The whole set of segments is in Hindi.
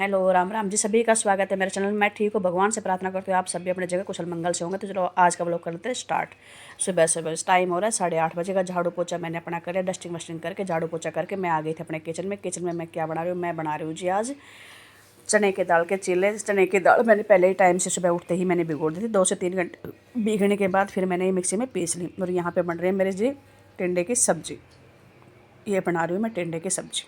हेलो राम राम जी, सभी का स्वागत है मेरे चैनल में। मैं ठीक हूँ, भगवान से प्रार्थना करती हूँ आप सभी अपने जगह कुशल मंगल से होंगे। तो चलो आज का व्लॉग करते हैं स्टार्ट। सुबह सुबह टाइम हो रहा है 8:30 बजे का। झाड़ू पोछा मैंने अपना कर लिया, डस्टिंग वस्टिंग करके झाड़ू पोछा करके मैं आ गई थी अपने किचन में। किचन में मैं क्या बना रही हूँ, मैं बना रही हूँ जी आज चने की दाल के चीले। चने की दाल मैंने पहले ही टाइम से सुबह उठते ही मैंने भिगो दी थी। 2 से 3 घंटे भीगने के बाद फिर मैंने मिक्सी में पीस ली। और यहाँ पर बन रही है मेरे जी टिंडे की सब्जी। ये बना रही हूँ मैं टिंडे की सब्जी।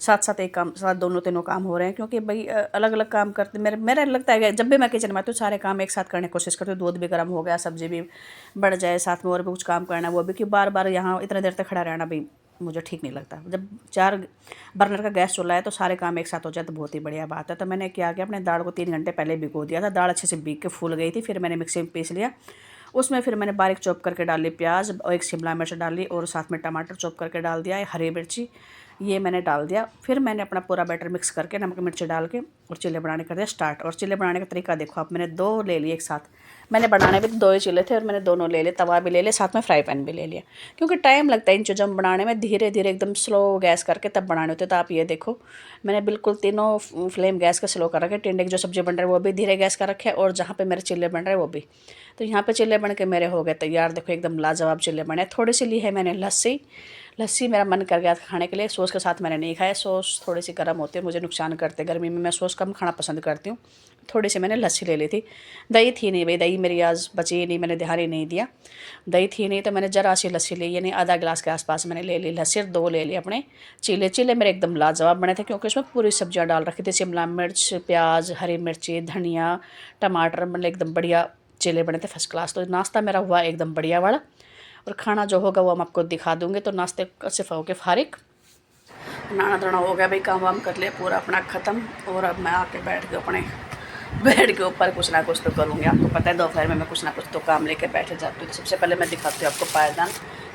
साथ साथ एक काम, साथ दोनों तीनों काम हो रहे हैं, क्योंकि भाई अलग अलग काम करते मेरा लगता है कि जब भी मैं किचन में आती हूँ सारे काम एक साथ करने की कोशिश करती हूँ। दूध भी गर्म हो गया, सब्जी भी बढ़ जाए, साथ में और भी कुछ काम करना वो भी, कि बार बार यहाँ इतने देर तक खड़ा रहना भी मुझे ठीक नहीं लगता। जब 4 बर्नर का गैस चूल्हा है तो सारे काम एक साथ हो जाए तो बहुत ही बढ़िया बात है। तो मैंने क्या किया, अपने दाल को 3 घंटे पहले भिगो दिया था। दाल अच्छे से भीग के फूल गई थी, फिर मैंने मिक्सी में पीस लिया। उसमें फिर मैंने बारीक चॉप करके डाल ली प्याज और एक शिमला मिर्च डाल ली, और साथ में टमाटर चॉप करके डाल दिया, हरी मिर्ची ये मैंने डाल दिया। फिर मैंने अपना पूरा बैटर मिक्स करके नमक मिर्ची डाल के और चीले बनाने कर दिया स्टार्ट। और चीले बनाने का तरीका देखो आप, मैंने 2 ले लिए एक साथ। मैंने बनाने भी 2 ही चीले थे और मैंने दोनों ले लिए, तवा भी ले लिया, साथ में फ्राई पैन भी ले लिया, क्योंकि टाइम लगता है इन चीज़ों में बनाने में। धीरे धीरे एकदम स्लो गैस करके तब बनाने होते। तो आप ये देखो मैंने बिल्कुल तीनों फ्लेम गैस का स्लो कर रखे। टिंडे की जो सब्जी बन रहा है वो भी धीरे गैस का रखे, और जहाँ पे मेरे चिल्ले बन रहे हैं वो भी। तो यहाँ पे चिल्ले बन के मेरे हो गए तैयार। देखो एकदम लाजवाब चिल्ले बने। थोड़ी सी ली है मैंने लस्सी मेरा मन कर गया था खाने के लिए। सॉस के साथ मैंने नहीं खाया, सॉस थोड़ी सी गर्म होती है, मुझे नुकसान करते। गर्मी में मैं सॉस कम खाना पसंद करती हूँ। थोड़ी सी मैंने लस्सी ले ली थी। दही थी नहीं भाई, दही मेरी आज बची नहीं, मैंने ध्यान ही नहीं दिया। दही थी नहीं तो मैंने जरा सी लस्सी ली, यानी आधा गिलास के आसपास मैंने ले ली लस्सी। 2 ले लिए अपने चीले मेरे एकदम लाजवाब बने थे, क्योंकि उसमें पूरी सब्जियाँ डाल रखी थी। शिमला मिर्च, प्याज, हरी मिर्ची, धनिया, टमाटर, मतलब एकदम बढ़िया चीले बने थे, फर्स्ट क्लास। तो नाश्ता मेरा हुआ एकदम बढ़िया वाला, और खाना जो होगा वो हम आपको दिखा दूँगी। तो नाश्ते से हो के फारिग, नाना धोना हो गया भाई, काम वाम कर लिया पूरा अपना ख़त्म। और अब मैं आके बैठ के अपने बेड के ऊपर कुछ ना कुछ तो करूँगी। आपको पता है दोपहर में मैं कुछ ना कुछ तो काम लेके बैठ जाती हूँ। तो सबसे पहले मैं दिखाती हूँ आपको पायदान,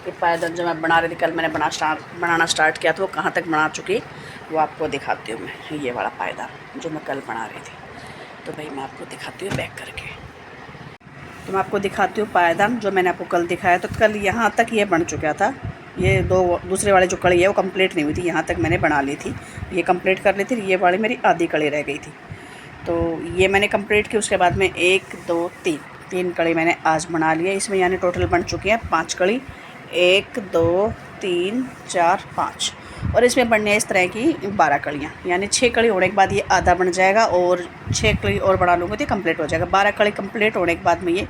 कि पायदान जो मैं बना रही थी कल, मैंने बनाना स्टार्ट किया था, वो कहाँ तक बना चुकी वो आपको दिखाती हूँ मैं। ये वाला पायदान जो मैं कल बना रही थी, तो भाई मैं आपको दिखाती हूँ बैक करके। तो मैं आपको दिखाती हूँ पायदान जो मैंने आपको कल दिखाया। तो कल यहाँ तक ये बन चुका था। ये दूसरे वाले जो कड़ी है वो कंप्लीट नहीं हुई थी, यहाँ तक मैंने बना ली थी, ये कंप्लीट कर ली थी। ये वाली मेरी आधी कड़ी रह गई थी, तो ये मैंने कंप्लीट की। उसके बाद में 1 2 3 कड़ी मैंने आज बना लिया। इसमें यानी टोटल बन चुकी है 5 कड़ी। 1 2 3 4 5, और इसमें बनने हैं इस तरह की 12 कड़ियाँ, यानी 6 कड़ी होने के बाद ये आधा बन जाएगा, और 6 कड़ी और बना लूँगी तो कंप्लीट हो जाएगा। 12 कड़ी कंप्लीट होने के बाद में ये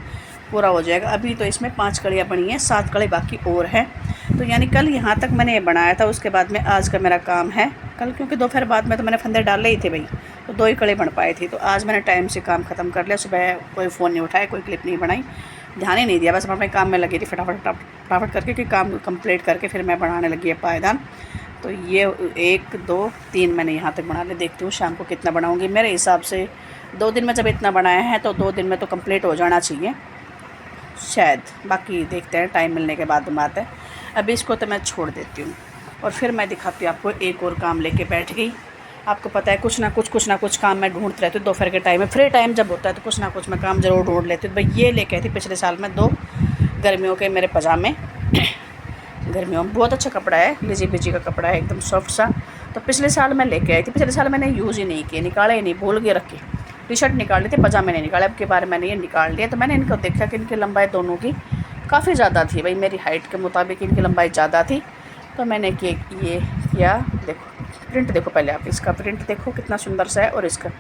पूरा हो जाएगा। अभी तो इसमें 5 कड़ियाँ बनी हैं, 7 कड़ी बाकी और हैं। तो यानी कल यहाँ तक मैंने ये बनाया था। उसके बाद में आज का मेरा काम है कल, क्योंकि दोपहर बाद में तो मैंने फंदे डाले ही थे भाई, तो 2 ही कड़ी बन पाई थी। तो आज मैंने टाइम से काम ख़त्म कर लिया। सुबह कोई फ़ोन नहीं उठाया, कोई क्लिप नहीं बनाई, ध्यान ही नहीं दिया, बस अपने काम में लगी थी फटाफट करके, कि काम कंप्लीट करके फिर मैं बनाने लगी है पायदान। तो ये 1 2 3 मैंने यहाँ तक बना लिया। देखती हूँ शाम को कितना बनाऊँगी। मेरे हिसाब से 2 दिन में जब इतना बनाया है तो 2 दिन में तो कंप्लीट हो जाना चाहिए शायद, बाकी देखते हैं टाइम मिलने के बाद बात है। अभी इसको तो मैं छोड़ देती हूँ, और फिर मैं दिखाती हूँ आपको। एक और काम लेके बैठ गई। आपको पता है कुछ ना कुछ काम मैं ढूंढती रहती हूँ। दोपहर के टाइम में फ्री टाइम जब होता है तो कुछ ना कुछ मैं काम ज़रूर ढूंढ लेती हूँ। भाई ये लेके आई थी पिछले साल में 2 गर्मियों के मेरे पजामे। गर्मियों में बहुत अच्छा कपड़ा है, लिजी बिजी का कपड़ा है, एकदम सॉफ्ट सा। तो पिछले साल मैं लेके आई थी, पिछले साल मैंने यूज़ ही नहीं किए, निकाले ही नहीं, भूल के रखे। टी शर्ट निकाल ली थी, पजामे नहीं निकाले। अब के बारे मैंने ये निकाल लिया। तो मैंने इनको देखा कि इनकी लंबाई दोनों की काफ़ी ज़्यादा थी भाई, मेरी हाइट के मुताबिक इनकी लंबाई ज़्यादा थी। तो मैंने ये किया। देखो प्रिंट देखो, पहले आप इसका प्रिंट देखो कितना सुंदर सा है, और इसका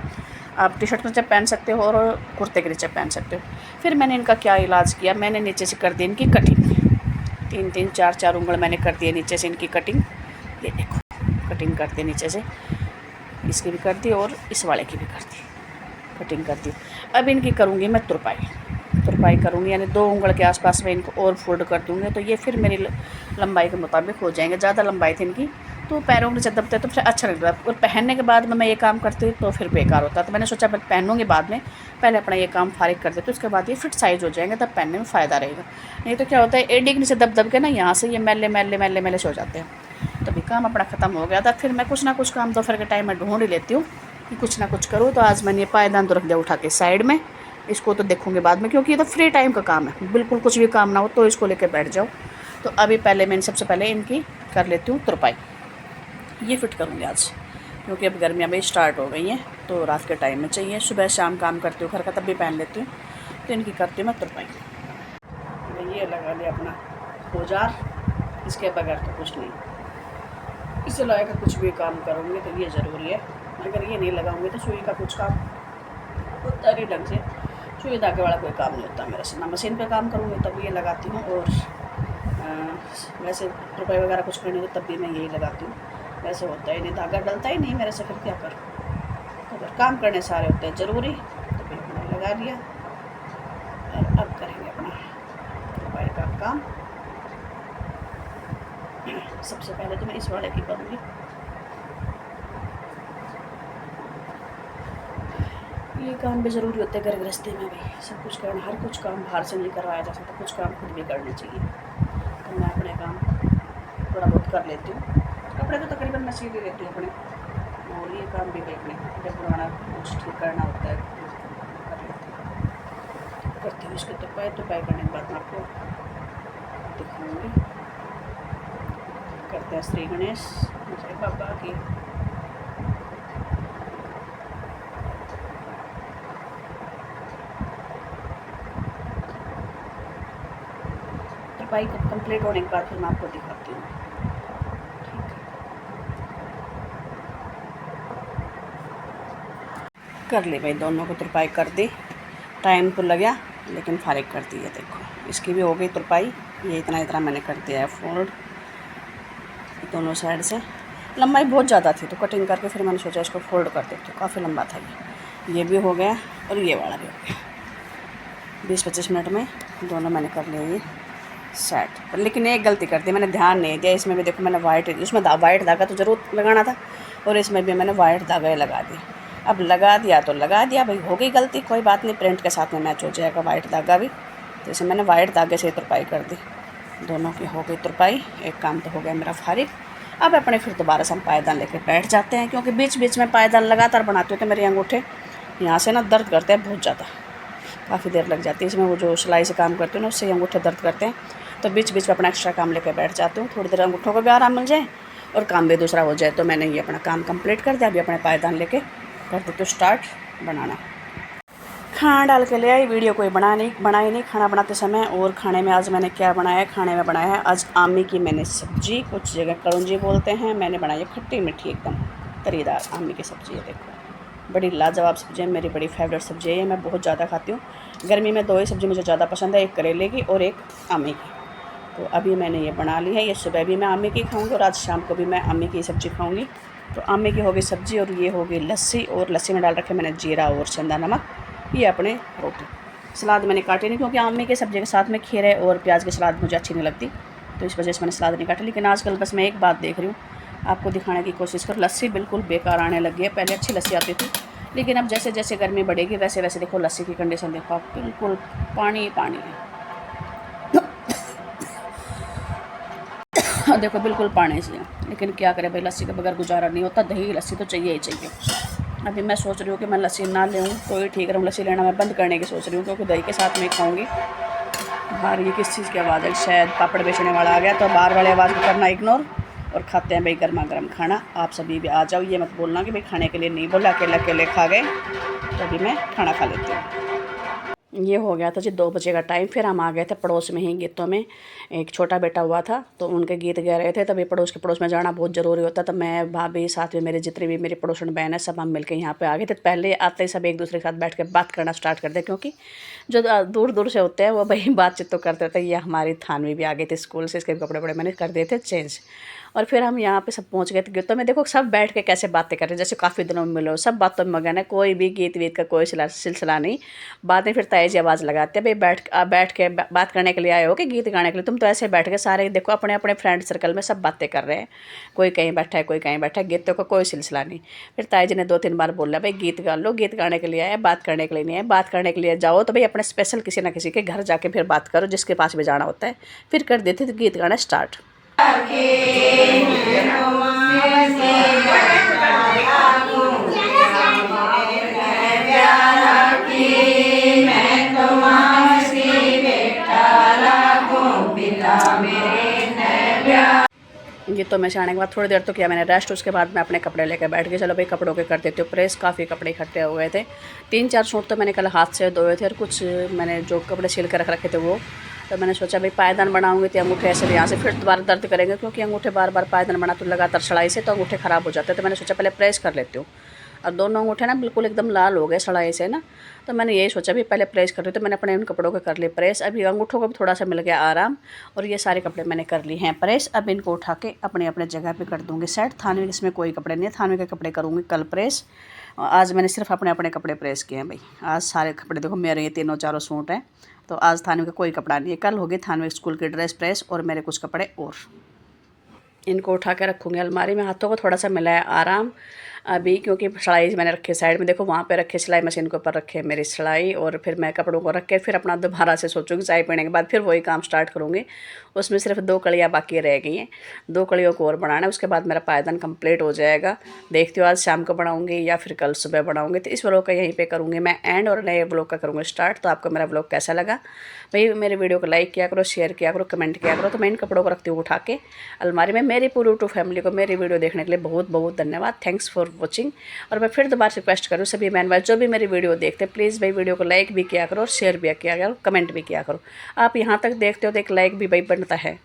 आप टी शर्ट के नीचे पहन सकते हो और कुर्ते के नीचे पहन सकते हो। फिर मैंने इनका क्या इलाज किया, मैंने नीचे से कर दी इनकी कटिंग। 3 4 उंगल मैंने कर दिए नीचे से इनकी कटिंग। ये देखो कटिंग कर दी नीचे से, इसकी भी कर दी और इस वाले की भी कर दी, कटिंग कर दी। अब इनकी करूँगी मैं तुरपाई करूँगी, यानी 2 उंगल के आसपास मैं इनको और फोल्ड कर दूँगी। तो ये फिर मेरी लंबाई के मुताबिक हो जाएंगे। ज़्यादा लंबाई थी इनकी तो पैरों में जब दबते तो फिर अच्छा नहीं लगता, और पहनने के बाद में मैं ये काम करती तो फिर बेकार होता। तो मैंने सोचा मैं पहनूँगी बाद में, पहले अपना ये काम फारिग कर देती, उसके बाद ये फिट साइज़ हो जाएंगे, तब पहनने में फ़ायदा रहेगा। नहीं तो क्या होता है एडी के नीचे दब के ना यहाँ से ये मैले से हो जाते हैं। तो भी काम अपना ख़त्म हो गया था। फिर मैं कुछ ना कुछ काम दोपहर के टाइम में ढूंढ ही लेती हूँ कि कुछ ना कुछ करूँ। तो आज मैंने ये पायदान तो रख दिया उठा के साइड में, इसको तो देखूँगी बाद में, क्योंकि ये तो फ्री टाइम का काम है, बिल्कुल कुछ भी काम ना हो तो इसको लेकर बैठ जाओ। तो अभी पहले मैं सबसे पहले इनकी कर लेती हूँ तुरपाई, ये फिट करूँगी आज। क्योंकि अब गर्मियाँ भी स्टार्ट हो गई हैं तो रात के टाइम में चाहिए। सुबह शाम काम करती हूँ घर का तब भी पहन लेती हूँ, तो इनकी करती हूँ मैं तुरपाई। ये लगा लिया अपना औजार, इसके बगैर तो कुछ नहीं। इसे लगा कर कुछ भी काम करूँगी तो ये ज़रूरी है, अगर ये नहीं लगाऊंगी तो सुई का कुछ काम होता नहीं ढंग से। सुई धागे वाला कोई काम नहीं होता मेरे से, ना मशीन पे काम करूँगी तब ये लगाती हूँ, और वैसे रुपये वगैरह कुछ करनी हो तब भी मैं यही लगाती हूँ। वैसे होता ही नहीं, धागा डलता ही नहीं मेरे से, फिर क्या करूँ। तो अगर काम करने सारे होते हैं ज़रूरी तो फिर मैंने लगा लिया। और अब करेंगे अपना रुपये का काम। सबसे पहले तो मैं इस वाले की करूँगी। ये काम भी ज़रूरी होते हैं घर गृहस्थी में भी, सब कुछ करना, हर कुछ काम बाहर से नहीं करवाया जा सकता, कुछ काम खुद भी करने चाहिए। तो मैं अपने काम थोड़ा बहुत कर लेती हूँ, कपड़े तो तकरीबन मैं सीधे लेती हूँ अपने, और ये काम भी देखने जब पुराना कुछ ठीक करना होता है कर लेती हूँ, करती हूँ। इसके तुरपाई करने के बाद मैं आपको दिखाऊँगी। करते हैं श्री गणेश जय बाबा की। तुरपाई कंप्लीट होने के बाद फिर मैं आपको दिखाती हूँ। कर ली भाई, दोनों को तुरपाई कर दी। टाइम तो लगा लेकिन फारिग कर दी है। देखो इसकी भी हो गई तुरपाई। ये इतना मैंने कर दिया है फोल्ड दोनों साइड से। लंबाई बहुत ज़्यादा थी तो कटिंग करके फिर मैंने सोचा इसको फोल्ड कर देती हूँ, काफ़ी लंबा था ये भी हो गया और ये वाला भी हो गया। 20-25 मिनट में दोनों मैंने कर लिए ये सेट। लेकिन एक गलती कर दी, मैंने ध्यान नहीं दिया। इसमें भी देखो मैंने उसमें वाइट धागा तो ज़रूर लगाना था, और इसमें भी मैंने वाइट धागा ही लगा दिया। अब लगा दिया तो लगा दिया भाई, हो गई गलती, कोई बात नहीं, प्रिंट के साथ में मैच हो जाएगा वाइट धागा भी। तो इसे मैंने वाइट धागे से तुरपाई कर दी। दोनों की हो गई तुरपाई, एक काम तो हो गया मेरा फारिग। अब अपने फिर दोबारा से हम पायदान लेके बैठ जाते हैं, क्योंकि बीच बीच में पायदान लगातार बनाते हो तो मेरे अंगूठे यहाँ से ना दर्द करते हैं बहुत ज़्यादा, काफ़ी देर लग जाती है। इसमें वो जो सिलाई से काम करती हूँ ना उससे अंगूठे दर्द करते हैं, तो बीच बीच में अपना एक्स्ट्रा काम लेकर बैठ जाती हूँ, थोड़ी देर अंगूठों को भी आराम मिल जाए और काम भी दूसरा हो जाए। तो मैंने ये अपना काम कंप्लीट कर दिया। अभी अपने पायदान लेके कर देती हूँ स्टार्ट बनाना। खाना डाल के ले आई, वीडियो कोई बनाई नहीं खाना बनाते समय। और खाने में आज मैंने क्या बनाया है, खाने में बनाया है आज आमी की मैंने सब्जी, कुछ जगह कलौंजी बोलते हैं। मैंने बनाई है खट्टी मीठी एकदम तरीदार आमी की सब्ज़ी है। देखो बड़ी लाजवाब सब्ज़ी है, मेरी बड़ी फेवरेट सब्ज़ी है ये, मैं बहुत ज़्यादा खाती हूँ। गर्मी में 2 ही सब्ज़ी मुझे ज़्यादा पसंद है, एक करेले की और एक आमी की। तो अभी मैंने ये बना ली है। ये सुबह भी मैं आमी की खाऊँगी और आज शाम को भी मैं आमी की सब्ज़ी खाऊँगी। तो आमी की हो गई सब्ज़ी और ये हो गई लस्सी, और लस्सी में डाल रखे मैंने जीरा और सेंधा नमक। ये अपने रोटी। सलाद मैंने काटे नहीं, क्योंकि आमी के सब्ज़ी के साथ में खीरे और प्याज की सलाद मुझे अच्छी नहीं लगती, तो इस वजह से मैंने सलाद नहीं काटी। लेकिन आजकल बस मैं एक बात देख रही हूँ, आपको दिखाने की कोशिश कर, लस्सी बिल्कुल बेकार आने लगी है। पहले अच्छी लस्सी आती थी, लेकिन अब जैसे जैसे गर्मी बढ़ेगी वैसे वैसे देखो लस्सी की कंडीशन देखो आप, बिल्कुल पानी पानी है। देखो बिल्कुल पानी से है, लेकिन क्या करें भाई, लस्सी के बगैर गुजारा नहीं होता। दही लस्सी तो चाहिए ही चाहिए। अभी मैं सोच रही हूँ कि मैं लस्सी ना लूँ तो ही ठीक रहूँ, लस्सी लेना मैं बंद करने की सोच रही हूँ, क्योंकि दही के साथ में खाऊंगी। बाहर ये किस चीज़ की आवाज़ है, शायद पापड़ बेचने वाला आ गया, तो बाहर वाली आवाज़ को करना इग्नोर, और खाते हैं भाई गर्मा गर्म खाना। आप सभी भी आ जाओ, ये मत बोलना कि भाई खाने के लिए नहीं बोला, अकेले अकेले खा गए। तो अभी मैं खाना खा लेती हूँ। ये हो गया था जी 2 बजे का टाइम। फिर हम आ गए थे पड़ोस में ही गीतों में, एक छोटा बेटा हुआ था तो उनके गीत गा रहे थे। तभी पड़ोस में जाना बहुत ज़रूरी होता। तब मैं भाभी साथ में मेरे जितने भी मेरी पड़ोसन बहन है सब हम मिलकर यहाँ पे आ गए थे। पहले आते ही सब एक दूसरे के साथ बैठ के बात करना स्टार्ट कर दे, क्योंकि जो दूर दूर से होते हैं वो भाई बातचीत तो करते रहते हैं। ये हमारी थानवी भी आ गई थी स्कूल से, इसके कपड़े वपड़े मैंने कर दिए थे चेंज। और फिर हम यहाँ पे सब पहुँच गए थे गीतों में। देखो सब बैठ के कैसे बातें कर रहे हैं, जैसे काफ़ी दिनों में मिलो, सब बातों में मगन है, कोई भी गीत वीत का कोई सिलसिला नहीं। बाद में फिर ताई जी आवाज़ लगाते हैं, भाई बैठ के बात करने के लिए आए हो कि गीत गाने के लिए? तुम तो ऐसे बैठ के सारे देखो अपने अपने फ्रेंड सर्कल में सब बातें कर रहे हैं, कोई कहीं बैठा है कोई कहीं बैठा है, गीतों का कोई सिलसिला नहीं। फिर ताई जी ने 2-3 बार बोला, भाई गीत गा लो, गीत गाने के लिए आए, बात करने के लिए नहीं है। बात करने के लिए जाओ तो भाई अपने स्पेशल किसी ना किसी के घर जाके फिर बात करो, जिसके पास भी जाना होता है। फिर कर देते थे गीत गाना स्टार्ट। गीतों में से आने के बाद थोड़ी देर तो किया मैंने रेस्ट। उसके बाद मैं अपने कपड़े लेकर बैठ गई, चलो भाई कपड़ों के कर देती हूँ प्रेस। काफ़ी कपड़े इकट्ठे हो गए थे, 3-4 सूट तो मैंने कल हाथ से धोए थे और कुछ मैंने जो कपड़े सिल कर रख रखे थे वो। तो मैंने सोचा भाई पायदान बनाऊंगी तो अंगूठे ऐसे भी यहाँ से फिर दोबारा दर्द करेंगे, क्योंकि अंगूठे बार बार पायदान बना तो लगातार सड़ाई से तो अंगूठे ख़राब हो जाते हैं। तो मैंने सोचा पहले प्रेस कर लेती हूँ। और दोनों अंगूठे ना बिल्कुल एकदम लाल हो गए सड़ाई से ना, तो मैंने यही सोचा भी पहले प्रेस कर रही। तो मैंने अपने उन कपड़ों को कर ली प्रेस। अभी अंगूठों को भी थोड़ा सा मिल गया आराम, और ये सारे कपड़े मैंने कर ली हैं प्रेस। अब इनको उठा के अपने अपने जगह पे कर दूँगी सेट। थानवी इसमें कोई कपड़े नहीं है, थानवी के कपड़े करूँगी कल प्रेस। आज मैंने सिर्फ अपने अपने कपड़े प्रेस किए हैं भाई। आज सारे कपड़े देखो मेरे ये 3-4 सूट हैं, तो आज थानवी का कोई कपड़ा नहीं है। कल होगी थानवी स्कूल की ड्रेस प्रेस और मेरे कुछ कपड़े और। इनको उठा के रखूँगी अलमारी में। हाथों को थोड़ा सा मिला है आराम अभी, क्योंकि सिलाई मैंने रखी साइड में, देखो वहाँ पे रखे सिलाई मशीन के ऊपर रखे मेरी सिलाई। और फिर मैं कपड़ों को रख के फिर अपना दोबारा से सोचूंगी चाय पीने के बाद फिर वही काम स्टार्ट करूँगी। उसमें सिर्फ 2 कड़ियाँ बाकी रह गई हैं, 2 कड़ियों को और बनाना है। उसके बाद मेरा पायदान कंप्लीट हो जाएगा। देखती हूँ आज शाम को बनाऊँगी या फिर कल सुबह बनाऊँगी। तो इस व्लॉग का यहीं पर करूँगी मैं एंड, और नए व्लॉग का करूँगी स्टार्ट। तो आपको मेरा व्लॉग कैसा लगा भाई, मेरे वीडियो को लाइक किया करो, शेयर किया करो, कमेंट किया करो। तो मैं इन कपड़ों को रखती हूँ उठा के अलमारी में। मेरी पूरी यूट्यूब फैमिली को मेरी वीडियो देखने के लिए बहुत बहुत धन्यवाद, थैंक्स फॉर वॉचिंग। और मैं फिर दोबारा रिक्वेस्ट करूँ सभी बहन भाई जो भी मेरी वीडियो देखते हैं, प्लीज़ भाई वीडियो को लाइक भी किया करो और शेयर भी किया करो, कमेंट भी किया करो। आप यहाँ तक देखते हो तो एक लाइक भी भाई बनता है।